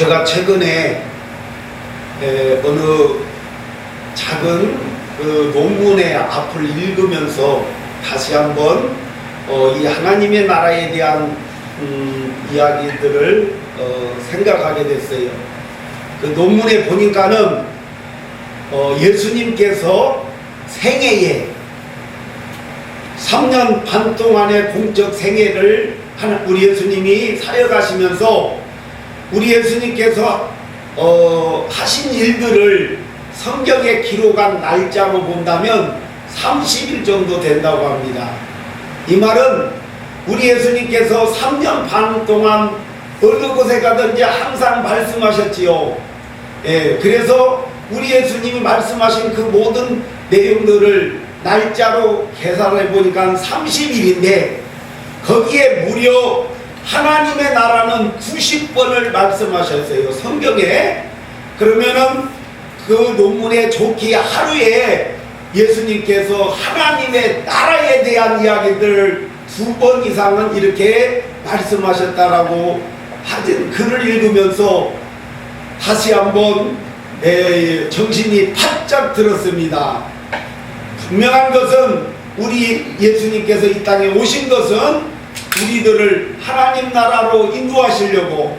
제가 최근에 어느 작은 그 논문의 앞을 읽으면서 다시 한번 이 하나님의 나라에 대한 이야기들을 생각하게 됐어요. 그 논문에 보니까는 예수님께서 생애에 3년 반 동안의 공적 생애를 우리 예수님이 사역하시면서 우리 예수님께서 하신 일들을 성경에 기록한 날짜로 본다면 30일 정도 된다고 합니다. 이 말은 우리 예수님께서 3년 반 동안 어느 곳에 가든지 항상 말씀하셨지요. 그래서 우리 예수님이 말씀하신 그 모든 내용들을 날짜로 계산해 보니까 30일인데 거기에 무려 하나님의 나라는 90번을 말씀하셨어요, 성경에. 그러면은 그 논문에 좋게 하루에 예수님께서 하나님의 나라에 대한 이야기들을 2번 이상은 이렇게 말씀하셨다라고 하진 글을 읽으면서 다시 한번 정신이 바짝 들었습니다. 분명한 것은 우리 예수님께서 이 땅에 오신 것은 우리들을 하나님 나라로 인도하시려고,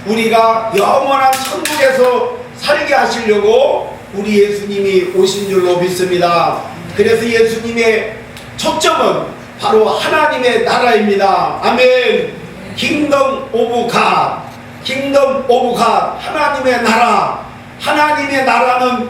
우리가 영원한 천국에서 살게 하시려고 우리 예수님이 오신 줄로 믿습니다. 그래서 예수님의 초점은 바로 하나님의 나라입니다. 아멘. 킹덤 오브 갓, 킹덤 오브 갓, 하나님의 나라. 하나님의 나라는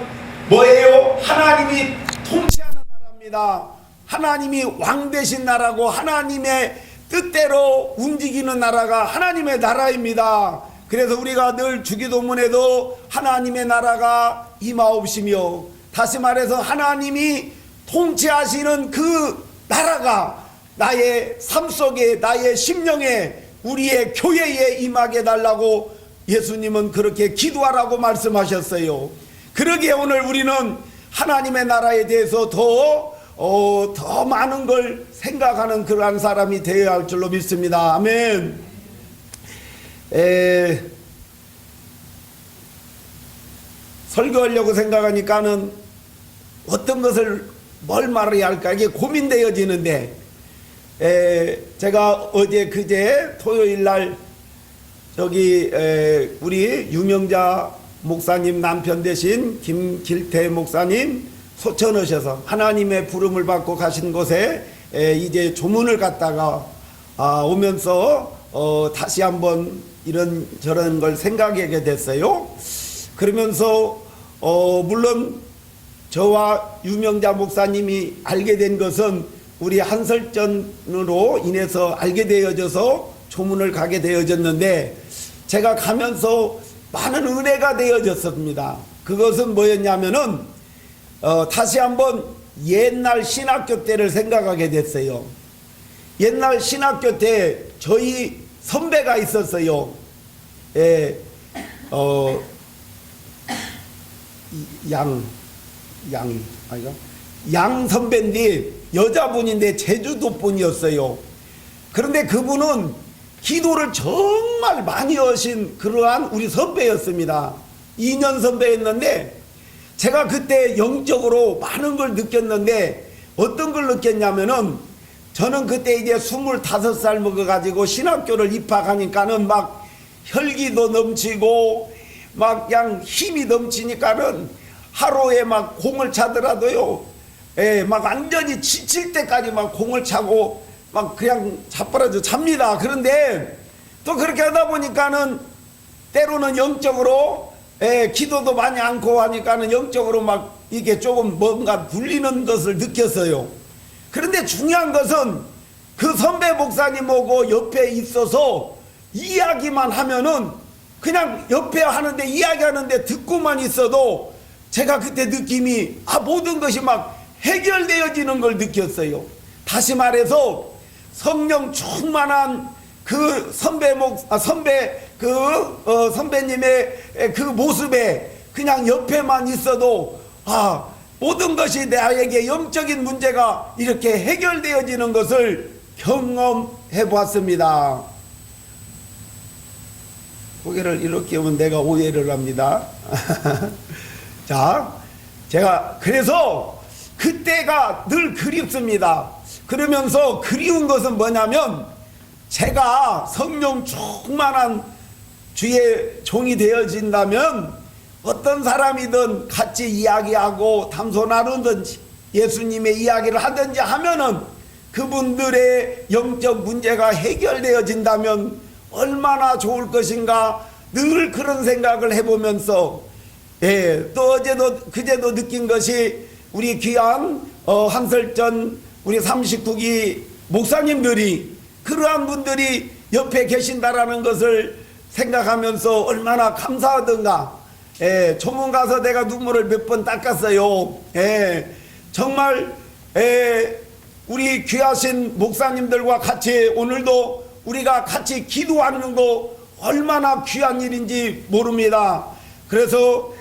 뭐예요? 하나님이 통치하는 나라입니다. 하나님이 왕 되신 나라고, 하나님의 뜻대로 움직이는 나라가 하나님의 나라입니다. 그래서 우리가 늘 주기도문에도 하나님의 나라가 임하옵시며, 다시 말해서 하나님이 통치하시는 그 나라가 나의 삶 속에, 나의 심령에, 우리의 교회에 임하게 달라고 예수님은 그렇게 기도하라고 말씀하셨어요. 그러기에 오늘 우리는 하나님의 나라에 대해서 더 많은 걸 생각하는 그러한 사람이 되어야 할 줄로 믿습니다. 아멘. 설교하려고 생각하니까는 어떤 것을 뭘 말해야 할까 이게 고민되어지는데, 제가 어제 그제 토요일 날 저기 우리 유명자 목사님 남편 되신 김길태 목사님 소천 오셔서 하나님의 부름을 받고 가신 곳에 이제 조문을 갔다가 오면서 다시 한번 이런저런 걸 생각하게 됐어요. 그러면서 물론 저와 유명자 목사님이 알게 된 것은 우리 한설전으로 인해서 알게 되어져서 조문을 가게 되어졌는데, 제가 가면서 많은 은혜가 되어졌습니다. 그것은 뭐였냐면은 다시 한번 옛날 신학교 때를 생각하게 됐어요. 옛날 신학교 때 저희 선배가 있었어요. 양 선배인데 여자분인데 제주도 분이었어요. 그런데 그분은 기도를 정말 많이 하신 그러한 우리 선배였습니다. 2년 선배였는데 제가 그때 영적으로 많은 걸 느꼈는데, 어떤 걸 느꼈냐면은, 저는 그때 이제 25살 먹어가지고 신학교를 입학하니까는 막 혈기도 넘치고 막 그냥 힘이 넘치니까는 하루에 막 공을 차더라도요, 막 완전히 지칠 때까지 막 공을 차고 막 그냥 자빠라져 잡니다. 그런데 또 그렇게 하다 보니까는 때로는 영적으로 기도도 많이 않고 하니까는 영적으로 막 이게 조금 뭔가 불리는 것을 느꼈어요. 그런데 중요한 것은 그 선배 목사님하고 옆에 있어서 이야기만 하면은 그냥 옆에 하는데 이야기하는데 듣고만 있어도 제가 그때 느낌이 모든 것이 막 해결되어지는 걸 느꼈어요. 다시 말해서 성령 충만한 그 선배님의 그 모습에 그냥 옆에만 있어도 모든 것이 나에게 영적인 문제가 이렇게 해결되어지는 것을 경험해 보았습니다. 고개를 이렇게 하면 내가 오해를 합니다. 자, 제가 그래서 그때가 늘 그립습니다. 그러면서 그리운 것은 뭐냐면 제가 성령 충만한 주의 종이 되어진다면 어떤 사람이든 같이 이야기하고 담소 나누든지 예수님의 이야기를 하든지 하면은 그분들의 영적 문제가 해결되어진다면 얼마나 좋을 것인가 늘 그런 생각을 해보면서 또 어제도 그제도 느낀 것이 우리 귀한 한설전 우리 39기 목사님들이 그러한 분들이 옆에 계신다라는 것을 생각하면서 얼마나 감사하던가. 조문 가서 내가 눈물을 몇 번 닦았어요. 정말 우리 귀하신 목사님들과 같이 오늘도 우리가 같이 기도하는 거 얼마나 귀한 일인지 모릅니다. 그래서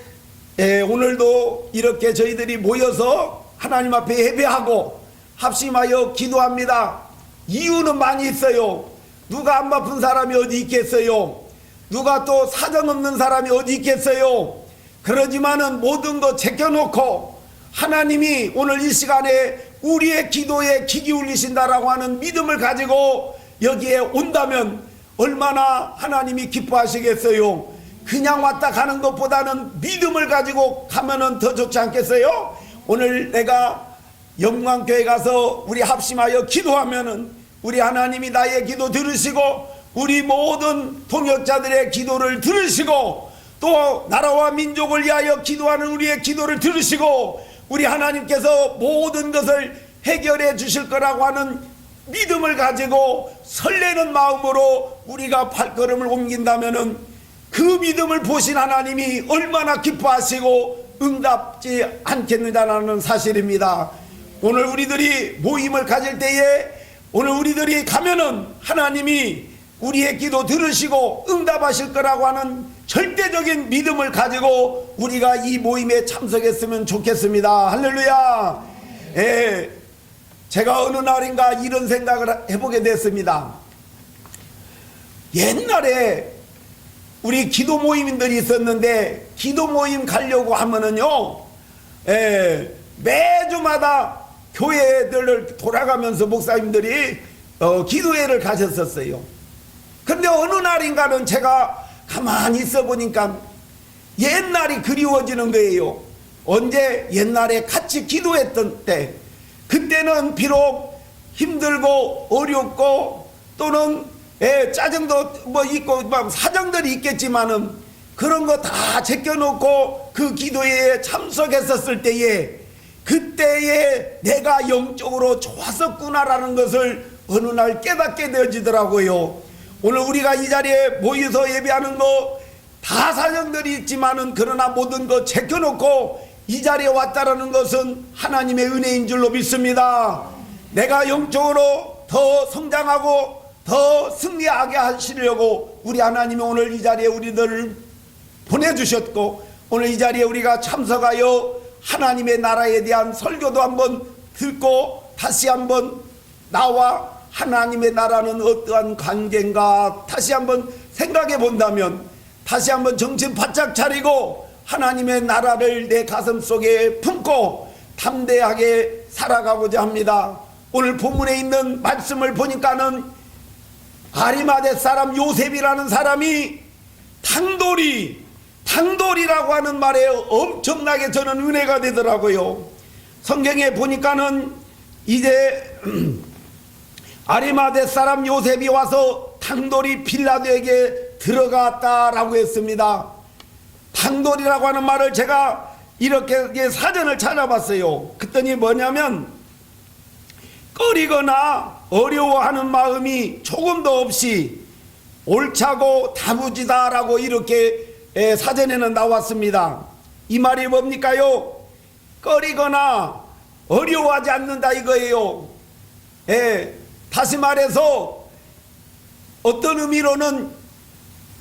오늘도 이렇게 저희들이 모여서 하나님 앞에 예배하고 합심하여 기도합니다. 이유는 많이 있어요. 누가 안 바쁜 사람이 어디 있겠어요? 누가 또 사정 없는 사람이 어디 있겠어요? 그러지만은 모든 거 제껴놓고 하나님이 오늘 이 시간에 우리의 기도에 귀 기울이신다라고 하는 믿음을 가지고 여기에 온다면 얼마나 하나님이 기뻐하시겠어요? 그냥 왔다 가는 것보다는 믿음을 가지고 가면은 더 좋지 않겠어요? 오늘 내가 영광교회 가서 우리 합심하여 기도하면은 우리 하나님이 나의 기도 들으시고 우리 모든 동역자들의 기도를 들으시고 또 나라와 민족을 위하여 기도하는 우리의 기도를 들으시고 우리 하나님께서 모든 것을 해결해 주실 거라고 하는 믿음을 가지고 설레는 마음으로 우리가 발걸음을 옮긴다면은 그 믿음을 보신 하나님이 얼마나 기뻐하시고 응답지 않겠느냐는 사실입니다. 오늘 우리들이 모임을 가질 때에 오늘 우리들이 가면은 하나님이 우리의 기도 들으시고 응답하실 거라고 하는 절대적인 믿음을 가지고 우리가 이 모임에 참석했으면 좋겠습니다. 할렐루야. 제가 어느 날인가 이런 생각을 해보게 됐습니다. 옛날에 우리 기도 모임인들이 있었는데 기도 모임 가려고 하면은요 매주마다 교회들을 돌아가면서 목사님들이 기도회를 가셨었어요. 근데 어느 날인가는 제가 가만히 있어 보니까 옛날이 그리워지는 거예요. 언제? 옛날에 같이 기도했던 때. 그때는 비록 힘들고 어렵고 또는 짜증도 뭐 있고 막 사정들이 있겠지만은 그런 거 다 제껴놓고 그 기도회에 참석했었을 때에 그때에 내가 영적으로 좋았었구나라는 것을 어느 날 깨닫게 되어지더라고요. 오늘 우리가 이 자리에 모여서 예배하는 거 다 사정들이 있지만은 그러나 모든 거 제껴놓고 이 자리에 왔다라는 것은 하나님의 은혜인 줄로 믿습니다. 내가 영적으로 더 성장하고 더 승리하게 하시려고 우리 하나님이 오늘 이 자리에 우리들을 보내주셨고 오늘 이 자리에 우리가 참석하여 하나님의 나라에 대한 설교도 한번 듣고 다시 한번 나와 하나님의 나라는 어떠한 관계인가 다시 한번 생각해 본다면 다시 한번 정신 바짝 차리고 하나님의 나라를 내 가슴 속에 품고 담대하게 살아가고자 합니다. 오늘 본문에 있는 말씀을 보니까는 아리마대 사람 요셉이라는 사람이 탕돌이라고 하는 말에 엄청나게 저는 은혜가 되더라고요. 성경에 보니까는 이제 아리마대 사람 요셉이 와서 탕돌이 빌라도에게 들어갔다라고 했습니다. 탕돌이라고 하는 말을 제가 이렇게 사전을 찾아봤어요. 그랬더니 뭐냐면 꺼리거나 어려워하는 마음이 조금도 없이 옳차고 다부지다라고 이렇게 사전에는 나왔습니다. 이 말이 뭡니까요? 꺼리거나 어려워하지 않는다 이거예요. 다시 말해서 어떤 의미로는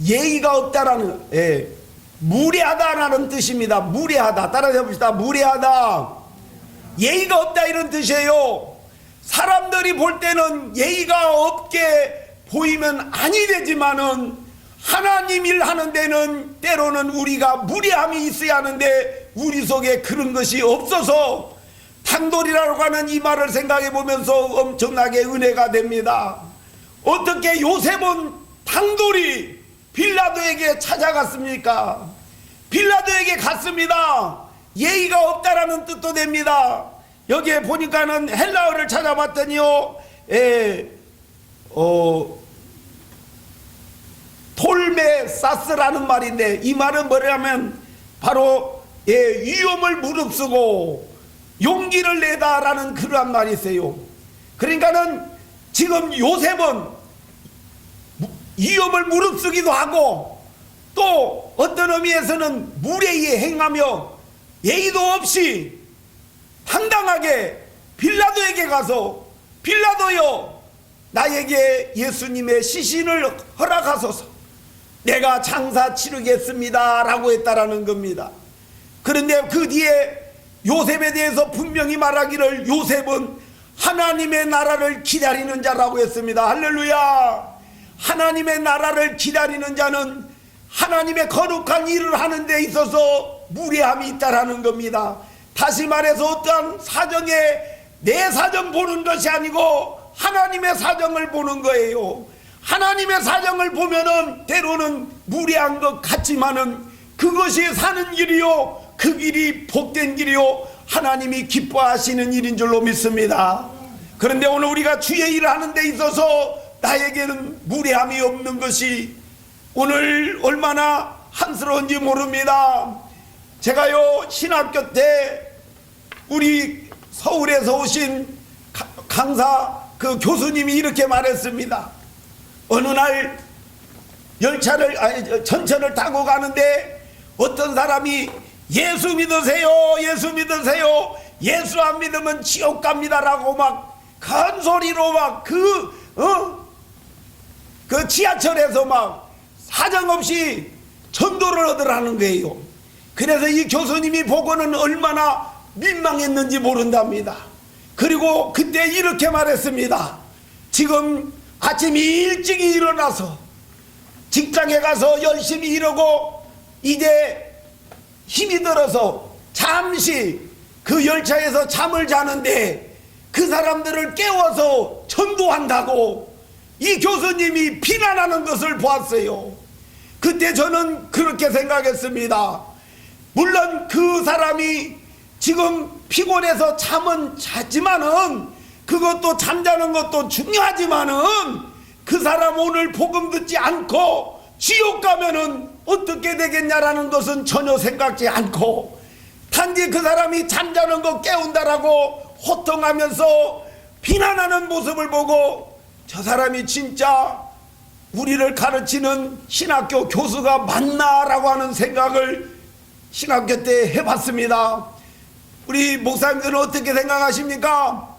예의가 없다라는 무례하다라는 뜻입니다. 무례하다. 따라해 봅시다. 무례하다. 예의가 없다 이런 뜻이에요. 사람들이 볼 때는 예의가 없게 보이면 아니 되지만은 하나님 일 하는 데는 때로는 우리가 무례함이 있어야 하는데 우리 속에 그런 것이 없어서 탕돌이라고 하는 이 말을 생각해 보면서 엄청나게 은혜가 됩니다. 어떻게 요셉은 탕돌이 빌라도에게 찾아갔습니까? 빌라도에게 갔습니다. 예의가 없다라는 뜻도 됩니다. 여기에 보니까는 헬라어를 찾아봤더니요, 톨메사스라는 말인데, 이 말은 뭐냐면 바로 위험을 무릅쓰고 용기를 내다라는 그러한 말이 있어요. 그러니까는 지금 요셉은 위험을 무릅쓰기도 하고 또 어떤 의미에서는 무례히 행하며 예의도 없이 당당하게 빌라도에게 가서, 빌라도여, 나에게 예수님의 시신을 허락하소서, 내가 장사 치르겠습니다 라고 했다라는 겁니다. 그런데 그 뒤에 요셉에 대해서 분명히 말하기를 요셉은 하나님의 나라를 기다리는 자라고 했습니다. 할렐루야. 하나님의 나라를 기다리는 자는 하나님의 거룩한 일을 하는 데 있어서 무례함이 있다라는 겁니다. 다시 말해서 어떠한 사정에 내 사정 보는 것이 아니고 하나님의 사정을 보는 거예요. 하나님의 사정을 보면은 때로는 무례한 것 같지만은 그것이 사는 길이요, 그 길이 복된 길이요, 하나님이 기뻐하시는 일인 줄로 믿습니다. 그런데 오늘 우리가 주의 일을 하는 데 있어서 나에게는 무례함이 없는 것이 오늘 얼마나 한스러운지 모릅니다. 제가요, 신학교 때 우리 서울에서 오신 강사 그 교수님이 이렇게 말했습니다. 어느 날 전철을 타고 가는데 어떤 사람이 예수 믿으세요, 예수 믿으세요, 예수 안 믿으면 지옥 갑니다라고 막 큰 소리로 막 그 지하철에서 막 사정없이 전도를 얻으라는 거예요. 그래서 이 교수님이 보고는 얼마나 민망했는지 모른답니다. 그리고 그때 이렇게 말했습니다. 지금 아침 일찍 일어나서 직장에 가서 열심히 일하고 이제 힘이 들어서 잠시 그 열차에서 잠을 자는데 그 사람들을 깨워서 전도한다고 이 교수님이 비난하는 것을 보았어요. 그때 저는 그렇게 생각했습니다. 물론 그 사람이 지금 피곤해서 잠은 잤지만은 그것도 잠자는 것도 중요하지만은 그 사람 오늘 복음 듣지 않고 지옥 가면은 어떻게 되겠냐라는 것은 전혀 생각지 않고 단지 그 사람이 잠자는 거 깨운다라고 호통하면서 비난하는 모습을 보고 저 사람이 진짜 우리를 가르치는 신학교 교수가 맞나라고 하는 생각을 신학교 때 해봤습니다. 우리 목사님들은 어떻게 생각하십니까?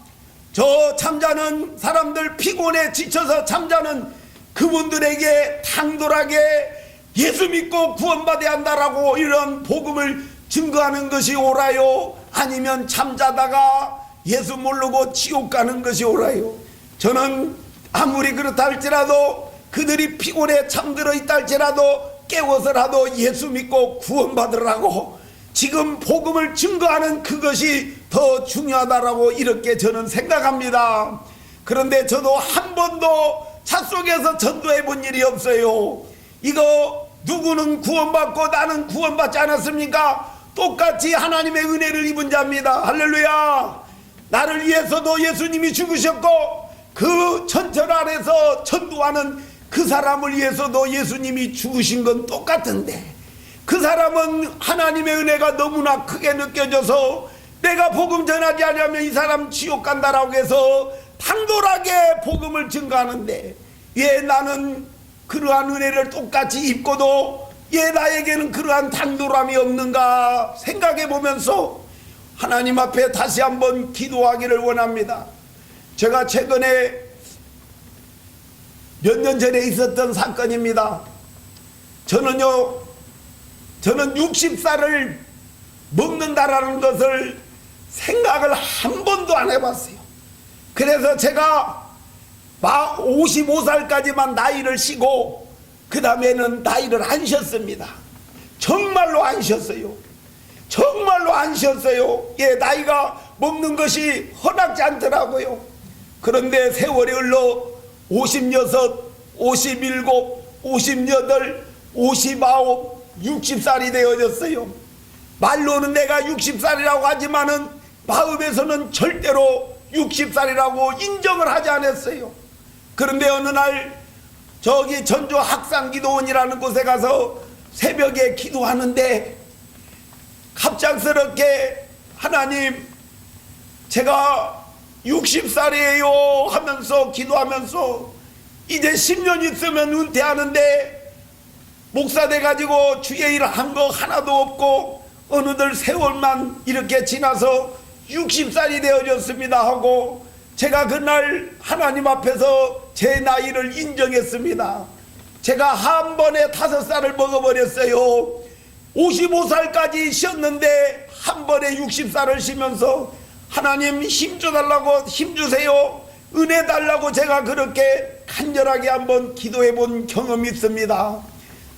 저 잠자는 사람들, 피곤해 지쳐서 잠자는 그분들에게 당돌하게 예수 믿고 구원받아야 한다라고 이런 복음을 증거하는 것이 옳아요? 아니면 잠자다가 예수 모르고 지옥 가는 것이 옳아요? 저는 아무리 그렇다 할지라도 그들이 피곤해 잠들어 있다 할지라도 깨워서라도 예수 믿고 구원받으라고 지금 복음을 증거하는 그것이 더 중요하다라고 이렇게 저는 생각합니다. 그런데 저도 한 번도 차 속에서 전도해 본 일이 없어요. 이거 누구는 구원받고 나는 구원받지 않았습니까? 똑같이 하나님의 은혜를 입은 자입니다. 할렐루야. 나를 위해서도 예수님이 죽으셨고 그 전철 아래서 전도하는 그 사람을 위해서도 예수님이 죽으신 건 똑같은데 그 사람은 하나님의 은혜가 너무나 크게 느껴져서 내가 복음 전하지 않으면 이 사람 지옥 간다라고 해서 당돌하게 복음을 증거하는데 왜 나는 그러한 은혜를 똑같이 입고도 왜 나에게는 그러한 당돌함이 없는가 생각해 보면서 하나님 앞에 다시 한번 기도하기를 원합니다. 제가 최근에 몇 년 전에 있었던 사건입니다. 저는 60살을 먹는다라는 것을 생각을 한 번도 안 해봤어요. 그래서 제가 55살까지만 나이를 쉬고 그 다음에는 나이를 안 쉬었습니다. 정말로 안 쉬었어요. 정말로 안 쉬었어요. 예, 나이가 먹는 것이 허락지 않더라고요. 그런데 세월이 흘러 56, 57, 58, 59, 60살이 되어졌어요. 말로는 내가 60살이라고 하지만은 마음에서는 절대로 60살이라고 인정을 하지 않았어요. 그런데 어느 날 저기 전주 학상기도원이라는 곳에 가서 새벽에 기도하는데 갑작스럽게 하나님, 제가 60살이에요 하면서 기도하면서 이제 10년 있으면 은퇴하는데 목사 돼가지고 주의 일 한 거 하나도 없고 어느덧 세월만 이렇게 지나서 60살이 되어졌습니다 하고 제가 그날 하나님 앞에서 제 나이를 인정했습니다. 제가 한 번에 5살을 먹어버렸어요. 55살까지 쉬었는데 한 번에 60살을 쉬면서 하나님 힘줘달라고, 힘주세요, 은혜 달라고 제가 그렇게 간절하게 한번 기도해 본 경험이 있습니다.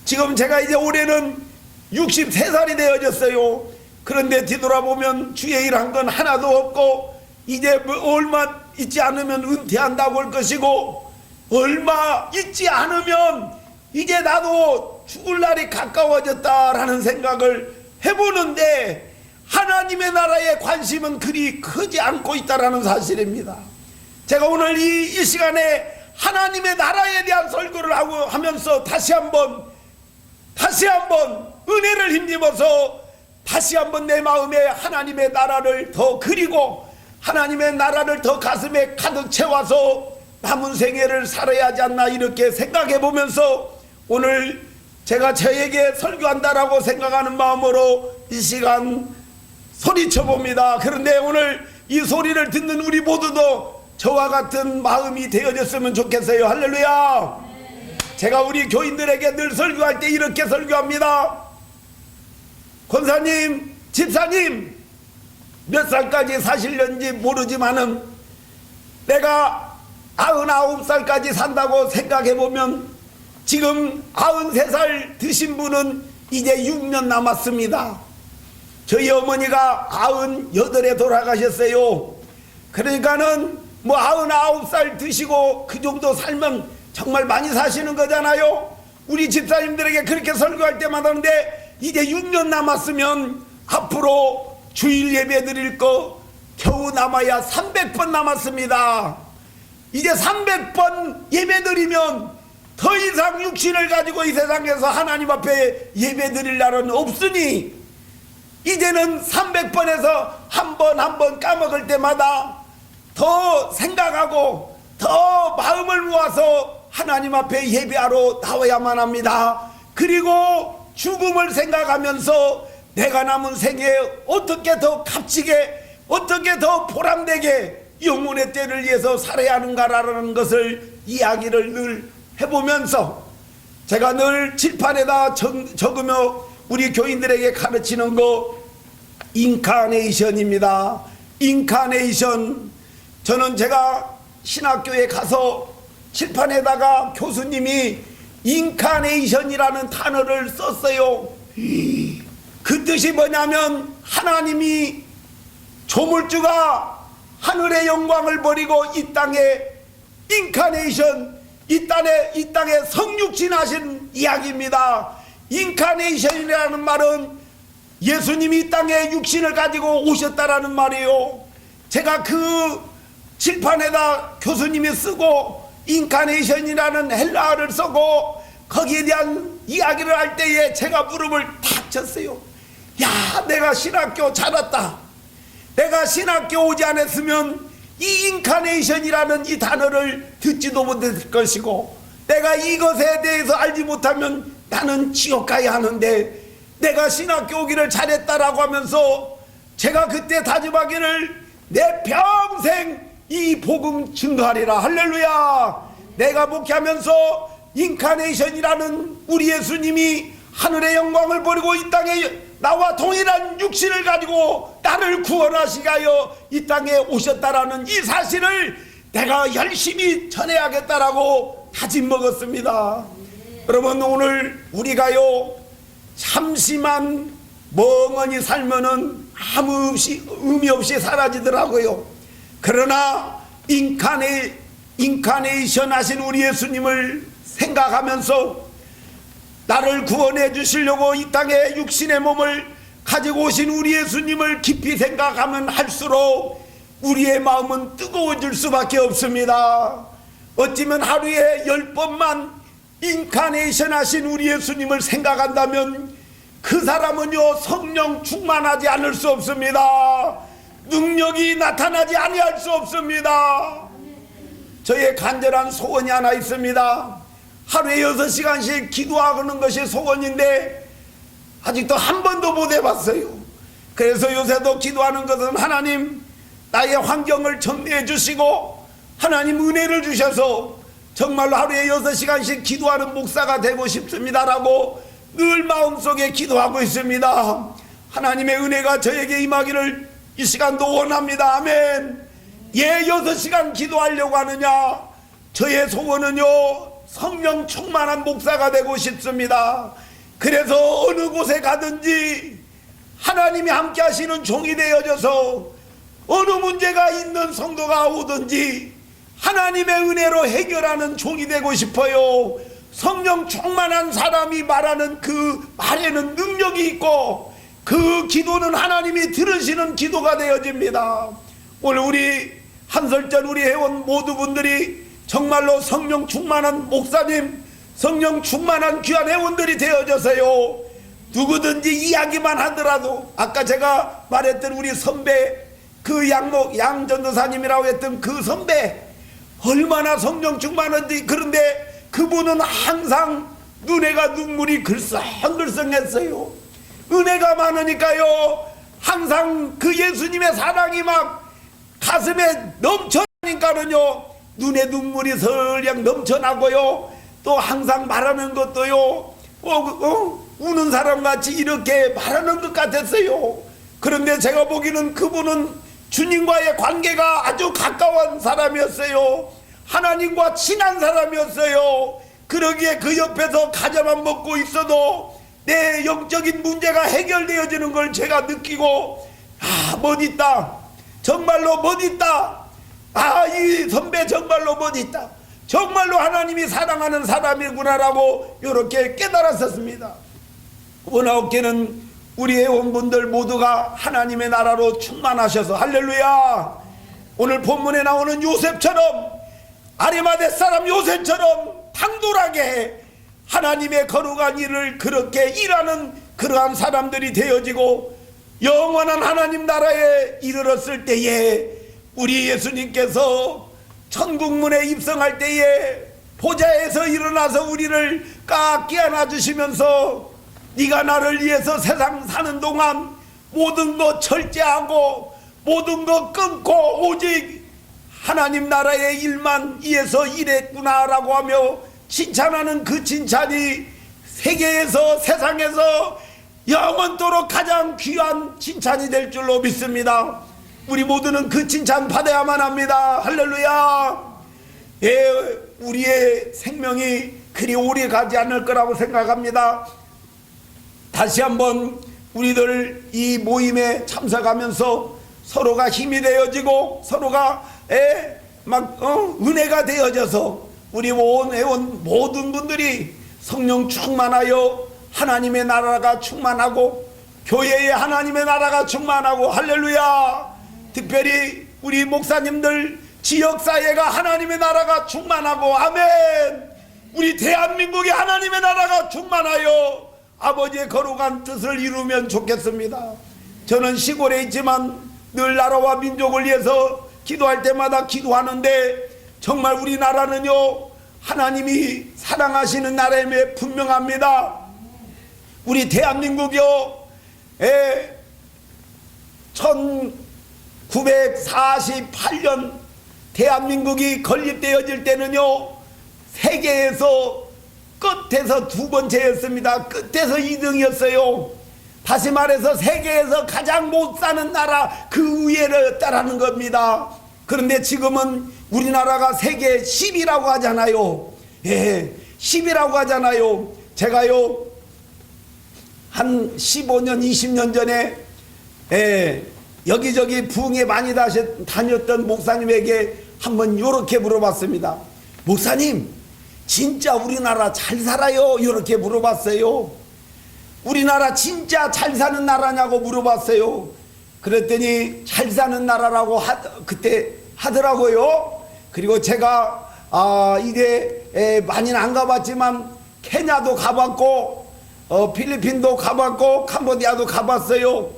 지금 제가 이제 올해는 63살이 되어졌어요. 그런데 뒤돌아보면 주의 일 한 건 하나도 없고 이제 뭐 얼마 있지 않으면 은퇴한다고 할 것이고 얼마 있지 않으면 이제 나도 죽을 날이 가까워졌다라는 생각을 해보는데 하나님의 나라의 관심은 그리 크지 않고 있다라는 사실입니다. 제가 오늘 이 시간에 하나님의 나라에 대한 설교를 하면서 다시 한번 은혜를 힘입어서 다시 한번 내 마음에 하나님의 나라를 더 그리고 하나님의 나라를 더 가슴에 가득 채워서 남은 생애를 살아야 하지 않나 이렇게 생각해 보면서 오늘 제가 저에게 설교한다라고 생각하는 마음으로 이 시간 소리쳐 봅니다. 그런데 오늘 이 소리를 듣는 우리 모두도 저와 같은 마음이 되어졌으면 좋겠어요. 할렐루야. 제가 우리 교인들에게 늘 설교할 때 이렇게 설교합니다. 권사님, 집사님, 몇 살까지 사실는지 모르지만은 내가 99살까지 산다고 생각해보면 지금 93살 드신 분은 이제 6년 남았습니다. 저희 어머니가 98에 돌아가셨어요. 그러니까는 뭐 99살 드시고 그 정도 살면 정말 많이 사시는 거잖아요. 우리 집사님들에게 그렇게 설교할 때마다 하는데 이제 6년 남았으면 앞으로 주일 예배 드릴 거 겨우 남아야 300번 남았습니다. 이제 300번 예배 드리면 더 이상 육신을 가지고 이 세상에서 하나님 앞에 예배 드릴 날은 없으니 이제는 300번에서 한 번 까먹을 때마다 더 생각하고 더 마음을 모아서 하나님 앞에 예배하러 나와야만 합니다. 그리고 죽음을 생각하면서 내가 남은 생에 어떻게 더 값지게 어떻게 더 보람되게 영혼의 때를 위해서 살아야 하는가라는 것을 이야기를 늘 해보면서 제가 늘 칠판에다 적으며 우리 교인들에게 가르치는 거 인카네이션입니다. 인카네이션. 저는 제가 신학교에 가서 칠판에다가 교수님이 인카네이션이라는 단어를 썼어요. 그 뜻이 뭐냐면 하나님이 조물주가 하늘의 영광을 버리고 이 땅에 인카네이션, 이 땅에 성육신하신 이야기입니다. 인카네이션이라는 말은 예수님이 이 땅에 육신을 가지고 오셨다라는 말이에요. 제가 그 칠판에다 교수님이 쓰고 인카네이션이라는 헬라어를 쓰고 거기에 대한 이야기를 할 때에 제가 무릎을 탁 쳤어요. 야, 내가 신학교 잘 왔다. 내가 신학교 오지 않았으면 이 인카네이션이라는 이 단어를 듣지도 못했을 것이고 내가 이것에 대해서 알지 못하면 나는 지옥 가야 하는데 내가 신학교 오기를 잘했다라고 하면서 제가 그때 다짐하기를 내 평생 이 복음 증거하리라. 할렐루야. 내가 목회하면서 인카네이션이라는 우리 예수님이 하늘의 영광을 버리고 이 땅에 나와 동일한 육신을 가지고 나를 구원하시기 하여 이 땅에 오셨다라는 이 사실을 내가 열심히 전해야겠다라고 다짐 먹었습니다. 여러분, 오늘 우리가요 잠시만 멍하니 살면은 아무 의미 없이 사라지더라고요. 그러나 인카네이션 하신 우리 예수님을 생각하면서 나를 구원해 주시려고 이 땅에 육신의 몸을 가지고 오신 우리 예수님을 깊이 생각하면 할수록 우리의 마음은 뜨거워질 수밖에 없습니다. 어찌면 하루에 10번만 인카네이션 하신 우리 예수님을 생각한다면 그 사람은요 성령 충만하지 않을 수 없습니다. 능력이 나타나지 아니할 수 없습니다. 저의 간절한 소원이 하나 있습니다. 하루에 6시간씩 기도하는 것이 소원인데 아직도 한 번도 못 해봤어요. 그래서 요새도 기도하는 것은 하나님 나의 환경을 정리해 주시고 하나님 은혜를 주셔서 정말로 하루에 6시간씩 기도하는 목사가 되고 싶습니다라고 늘 마음속에 기도하고 있습니다. 하나님의 은혜가 저에게 임하기를 이 시간도 원합니다. 아멘. 예, 6시간 기도하려고 하느냐? 저의 소원은요 성령 충만한 목사가 되고 싶습니다. 그래서 어느 곳에 가든지 하나님이 함께 하시는 종이 되어져서 어느 문제가 있는 성도가 오든지 하나님의 은혜로 해결하는 종이 되고 싶어요. 성령 충만한 사람이 말하는 그 말에는 능력이 있고 그 기도는 하나님이 들으시는 기도가 되어집니다. 오늘 우리 한설전 우리 회원 모두 분들이 정말로 성령 충만한 목사님, 성령 충만한 귀한 회원들이 되어져서요 누구든지 이야기만 하더라도 아까 제가 말했던 우리 선배 그 양전도사님이라고 했던 그 선배 얼마나 성령 충만한지. 그런데 그분은 항상 눈에가 눈물이 글썽글썽했어요. 은혜가 많으니까요 항상 그 예수님의 사랑이 막 가슴에 넘쳐나니까는요 눈에 눈물이 설령 넘쳐나고요 또 항상 말하는 것도요 우는 사람같이 이렇게 말하는 것 같았어요. 그런데 제가 보기에는 그분은 주님과의 관계가 아주 가까운 사람이었어요. 하나님과 친한 사람이었어요. 그러기에 그 옆에서 과자만 먹고 있어도 내 영적인 문제가 해결되어지는 걸 제가 느끼고 멋있다. 정말로 멋있다. 이 선배 정말로 멋있다. 정말로 하나님이 사랑하는 사람이구나라고 이렇게 깨달았었습니다. 원하옵기는 우리 회원분들 모두가 하나님의 나라로 충만하셔서 할렐루야. 오늘 본문에 나오는 요셉처럼 아리마대 사람 요셉처럼 당돌하게 하나님의 거룩한 일을 그렇게 일하는 그러한 사람들이 되어지고 영원한 하나님 나라에 이르렀을 때에 우리 예수님께서 천국문에 입성할 때에 보좌에서 일어나서 우리를 깍 안아주시면서 네가 나를 위해서 세상 사는 동안 모든 것 절제하고 모든 것 끊고 오직 하나님 나라의 일만 위해서 일했구나라고 하며 칭찬하는 그 칭찬이 세계에서 세상에서 영원토록 가장 귀한 칭찬이 될 줄로 믿습니다. 우리 모두는 그 칭찬 받아야만 합니다. 할렐루야. 예, 우리의 생명이 그리 오래 가지 않을 거라고 생각합니다. 다시 한번 우리들 이 모임에 참석하면서 서로가 힘이 되어지고 서로가 은혜가 되어져서 우리 온 회원 모든 분들이 성령 충만하여 하나님의 나라가 충만하고 교회에 하나님의 나라가 충만하고 할렐루야. 특별히 우리 목사님들 지역사회가 하나님의 나라가 충만하고 아멘. 우리 대한민국에 하나님의 나라가 충만하여 아버지의 거룩한 뜻을 이루면 좋겠습니다. 저는 시골에 있지만 늘 나라와 민족을 위해서 기도할 때마다 기도하는데 정말 우리나라는요 하나님이 사랑하시는 나라임에 분명합니다. 우리 대한민국이요 1948년 대한민국이 건립되어질 때는요 세계에서 끝에서 두 번째였습니다. 끝에서 2등이었어요. 다시 말해서 세계에서 가장 못 사는 나라 그 위에였다라는 겁니다. 그런데 지금은 우리나라가 세계 10위라고 하잖아요. 예, 10이라고 하잖아요. 제가요 한 15년 20년 전에 여기저기 부흥에 많이 다녔던 목사님에게 한번 이렇게 물어봤습니다. 목사님, 진짜 우리나라 잘 살아요? 이렇게 물어봤어요. 우리나라 진짜 잘 사는 나라냐고 물어봤어요. 그랬더니 잘 사는 나라라고 그때 하더라고요. 그리고 제가 이게 많이는 안 가봤지만 케냐도 가봤고 필리핀도 가봤고 캄보디아도 가봤어요.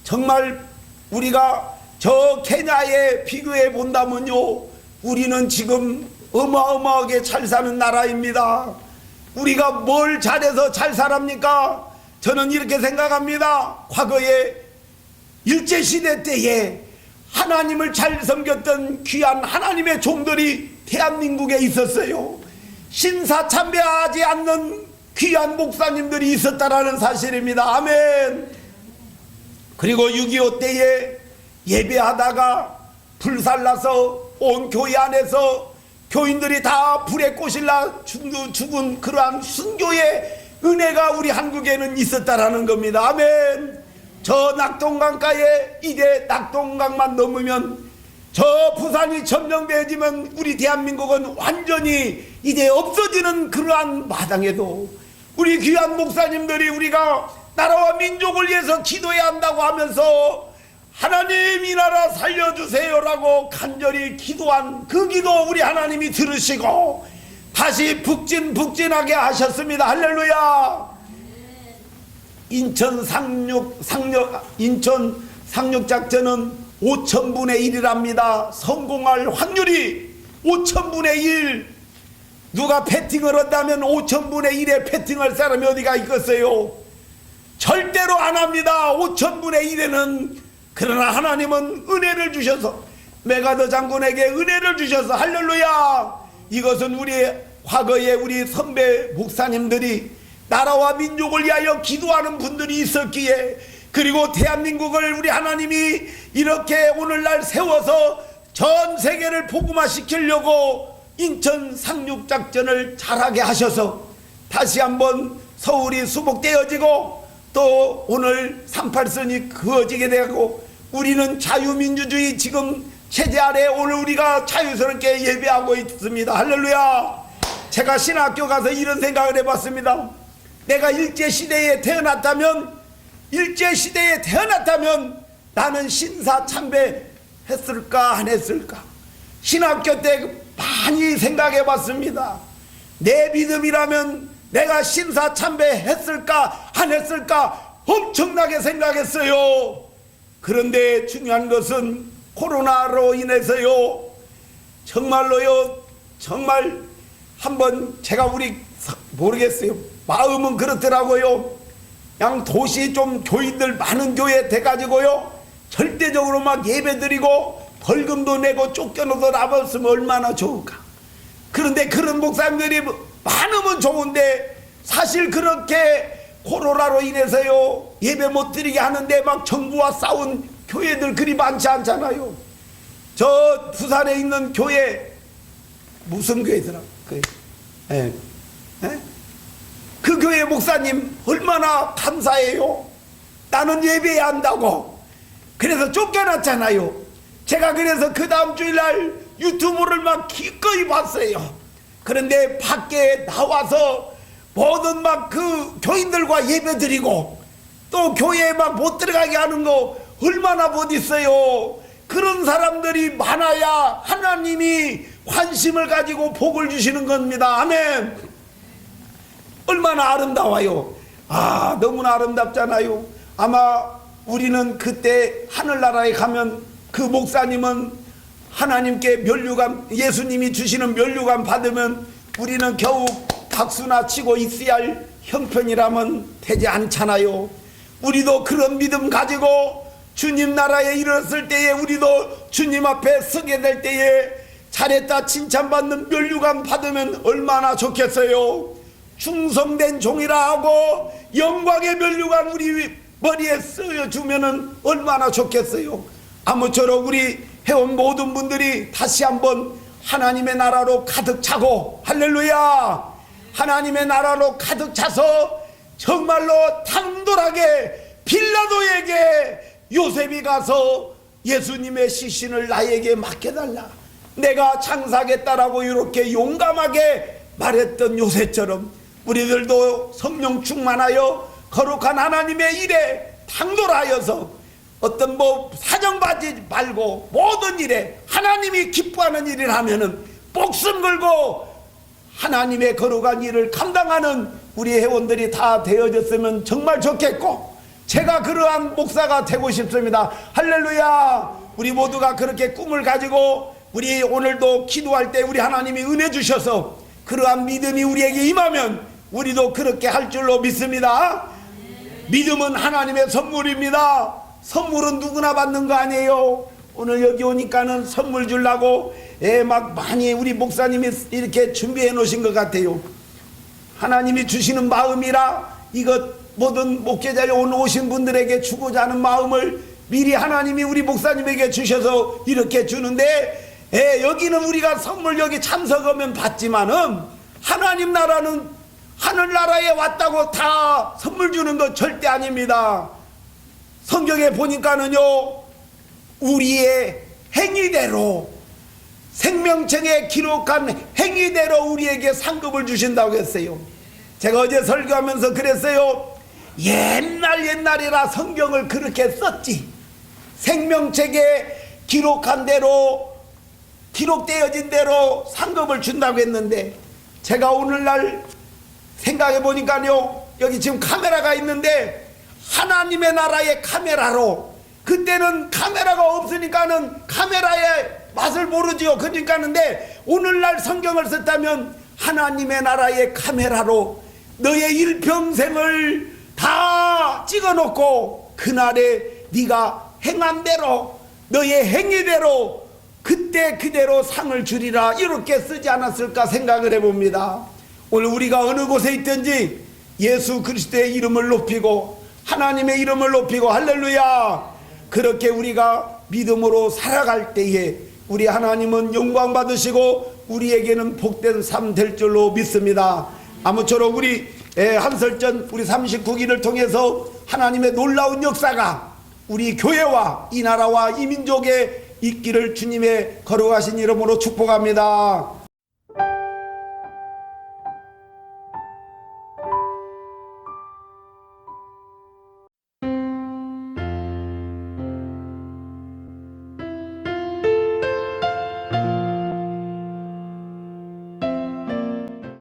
정말 우리가 저 케냐에 비교해 본다면요, 우리는 지금 어마어마하게 잘 사는 나라입니다. 우리가 뭘 잘해서 잘 살합니까? 저는 이렇게 생각합니다. 과거에 일제시대 때에 하나님을 잘 섬겼던 귀한 하나님의 종들이 대한민국에 있었어요. 신사참배하지 않는 귀한 목사님들이 있었다라는 사실입니다. 아멘. 그리고 6.25 때에 예배하다가 불살나서 온 교회 안에서 교인들이 다 불에 꼬실라 죽은 그러한 순교의 은혜가 우리 한국에는 있었다라는 겁니다. 아멘. 저 낙동강가에 이제 낙동강만 넘으면 저 부산이 점령되어지면 우리 대한민국은 완전히 이제 없어지는 그러한 마당에도 우리 귀한 목사님들이 우리가 나라와 민족을 위해서 기도해야 한다고 하면서 하나님 이 나라 살려주세요라고 간절히 기도한 그 기도 우리 하나님이 들으시고 다시 북진하게 하셨습니다. 할렐루야. 인천 상륙작전은 5,000분의 1이랍니다. 성공할 확률이 5,000분의 1. 누가 패팅을 한다면 5,000분의 1에 패팅할 사람이 어디가 있겠어요? 절대로 안 합니다. 5,000분의 1에는. 그러나 하나님은 은혜를 주셔서 메가더 장군에게 은혜를 주셔서 할렐루야. 이것은 우리의 과거에 우리 선배 목사님들이 나라와 민족을 위하여 기도하는 분들이 있었기에, 그리고 대한민국을 우리 하나님이 이렇게 오늘날 세워서 전 세계를 복음화시키려고 인천 상륙작전을 잘하게 하셔서 다시 한번 서울이 수복되어지고 또 오늘 38선이 그어지게 되고 우리는 자유민주주의 지금 체제 아래 오늘 우리가 자유스럽게 예배하고 있습니다. 할렐루야. 제가 신학교 가서 이런 생각을 해봤습니다. 내가 일제시대에 태어났다면 나는 신사참배 했을까 안 했을까? 신학교 때 많이 생각해 봤습니다. 내 믿음이라면 내가 신사참배 했을까 안 했을까 엄청나게 생각했어요. 그런데 중요한 것은 코로나로 인해서요, 정말로요, 정말 한번 제가 모르겠어요. 마음은 그렇더라고요. 그냥 도시 좀 교인들 많은 교회 돼가지고요, 절대적으로 막 예배드리고 벌금도 내고 쫓겨나서 나왔으면 얼마나 좋을까. 그런데 그런 목사님들이 많으면 좋은데 사실 그렇게 코로나로 인해서요 예배 못 드리게 하는데 막 정부와 싸운 교회들 그리 많지 않잖아요. 저 부산에 있는 교회 무슨 교회더라? 그 교회 목사님 얼마나 감사해요. 나는 예배해야 한다고. 그래서 쫓겨났잖아요. 제가 그래서 그 다음 주일날 유튜브를 막 기꺼이 봤어요. 그런데 밖에 나와서 모든 막 그 교인들과 예배 드리고 또 교회에 막 못 들어가게 하는 거 얼마나 못 있어요. 그런 사람들이 많아야 하나님이 관심을 가지고 복을 주시는 겁니다. 아멘. 얼마나 아름다워요. 너무나 아름답잖아요. 아마 우리는 그때 하늘나라에 가면 그 목사님은 하나님께 면류관, 예수님이 주시는 면류관 받으면 우리는 겨우 박수나 치고 있어야 할 형편이라면 되지 않잖아요. 우리도 그런 믿음 가지고 주님 나라에 이르렀을 때에 우리도 주님 앞에 서게 될 때에 잘했다 칭찬받는 면류관 받으면 얼마나 좋겠어요. 충성된 종이라 하고 영광의 면류관 우리 머리에 쓰여주면은 얼마나 좋겠어요. 아무쪼록 우리 해온 모든 분들이 다시 한번 하나님의 나라로 가득 차고 할렐루야 하나님의 나라로 가득 차서 정말로 당돌하게 빌라도에게 요셉이 가서 예수님의 시신을 나에게 맡겨달라, 내가 장사하겠다라고 이렇게 용감하게 말했던 요셉처럼 우리들도 성령 충만하여 거룩한 하나님의 일에 당돌하여서 어떤 사정받지 말고 모든 일에 하나님이 기뻐하는 일을 하면은 목숨 걸고 하나님의 거룩한 일을 감당하는 우리 회원들이 다 되어졌으면 정말 좋겠고, 제가 그러한 목사가 되고 싶습니다. 할렐루야. 우리 모두가 그렇게 꿈을 가지고 우리 오늘도 기도할 때 우리 하나님이 은혜 주셔서 그러한 믿음이 우리에게 임하면 우리도 그렇게 할 줄로 믿습니다. 믿음은 하나님의 선물입니다. 선물은 누구나 받는 거 아니에요. 오늘 여기 오니까는 선물 주려고 막 많이 우리 목사님이 이렇게 준비해 놓으신 것 같아요. 하나님이 주시는 마음이라 이것 모든 목회자에 오신 분들에게 주고자 하는 마음을 미리 하나님이 우리 목사님에게 주셔서 이렇게 주는데, 여기는 우리가 선물 여기 참석하면 받지만은 하나님 나라는 하늘나라에 왔다고 다 선물 주는 거 절대 아닙니다. 성경에 보니까는요, 우리의 행위대로, 생명책에 기록한 행위대로 우리에게 상급을 주신다고 했어요. 제가 어제 설교하면서 그랬어요. 옛날이라 성경을 그렇게 썼지. 생명책에 기록한 대로, 기록되어진 대로 상급을 준다고 했는데, 제가 오늘날 생각해 보니까요, 여기 지금 카메라가 있는데 하나님의 나라의 카메라로, 그때는 카메라가 없으니까는 카메라의 맛을 모르지요. 그러니까는데 오늘날 성경을 썼다면 하나님의 나라의 카메라로 너의 일평생을 다 찍어놓고 그날에 네가 행한 대로, 너의 행위대로 그때 그대로 상을 주리라, 이렇게 쓰지 않았을까 생각을 해봅니다. 오늘 우리가 어느 곳에 있든지 예수 그리스도의 이름을 높이고 하나님의 이름을 높이고, 할렐루야, 그렇게 우리가 믿음으로 살아갈 때에 우리 하나님은 영광 받으시고 우리에게는 복된 삶 될 줄로 믿습니다. 아무쪼록 우리 한설전 우리 39기를 통해서 하나님의 놀라운 역사가 우리 교회와 이 나라와 이 민족에 있기를 주님의 거룩하신 이름으로 축복합니다.